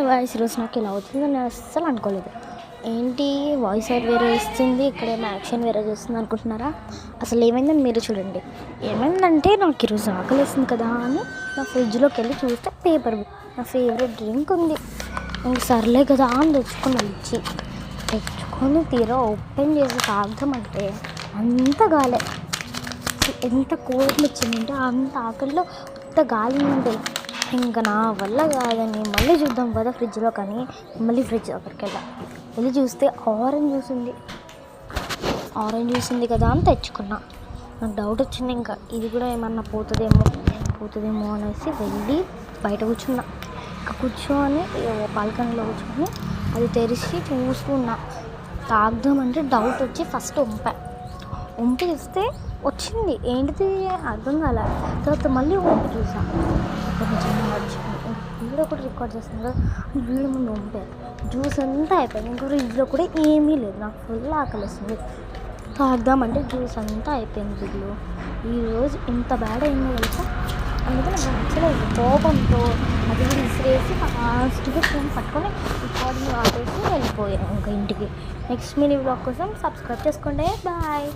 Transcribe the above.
Voice ఈరోజు నాకు ఇలా అవుతుంది నేను అస్సలు అనుకోలేదు. ఏంటి వాయిస్ ఓవర్ వేరే ఇస్తుంది, ఇక్కడేమో యాక్షన్ వేరే చేస్తుంది అనుకుంటున్నారా? అసలు ఏమైందని మీరు చూడండి. ఏమైందంటే నాకు ఈరోజు ఆకలేస్తుంది కదా అని నా ఫ్రిడ్జ్లోకి వెళ్ళి చూస్తే పేపర్, నా ఫేవరెట్ డ్రింక్ ఉంది. ఇంక సర్లే కదా అని తెచ్చుకొని తీరా ఓపెన్ చేసి తాగుదామంటే అంత గాలే. ఎంత కోపం వచ్చిందంటే అంత ఆకలిలో అంత గాలి ఉంది. ఇంకా నా వల్ల కాదని మళ్ళీ చూద్దాం కదా ఫ్రిడ్జ్లో, కానీ మళ్ళీ ఫ్రిడ్జ్ దగ్గరికి వెళ్ళి చూస్తే ఆరెంజ్ జ్యూస్ ఉంది కదా అని తెచ్చుకున్నా. నాకు డౌట్ వచ్చింది, ఇంకా ఇది కూడా ఏమన్నా పోతుందేమో అనేసి వెళ్ళి బయట కూర్చున్నా. ఇంకా కూర్చొని బాల్కనీలో కూర్చొని అది తెరిచి చూసుకున్నా. తాగుదామంటే డౌట్ వచ్చి ఫస్ట్ వంపి చూస్తే వచ్చింది, ఏంటిది అర్థం కాల. తర్వాత మళ్ళీ వంపి చూసాను, కొంచెం వచ్చింది. వీడియో కూడా రికార్డ్ చేస్తాను కదా, వీడియో ముందు వంపారు. జ్యూస్ అంతా అయిపోయింది. ఇంకా ఫ్రిడ్జ్లో కూడా ఏమీ లేదు. నాకు ఫుల్ ఆకలి వస్తుంది. తాగుదామంటే జ్యూస్ అంతా అయిపోయింది ఫ్రిడ్జ్లో. ఈరోజు ఇంత బ్యాడ్ అయిందో తెలుసా. అందుకే నాకు నచ్చలేదు. కోపంతో అది విసిరేసి ఫాస్ట్గా ఫోన్ పట్టుకొని రికార్డింగ్ ఆపేసి వెళ్ళిపోయాను ఇంకా ఇంటికి. నెక్స్ట్ మినీ వ్లాగ్ కోసం సబ్స్క్రైబ్ చేసుకోండి. బాయ్.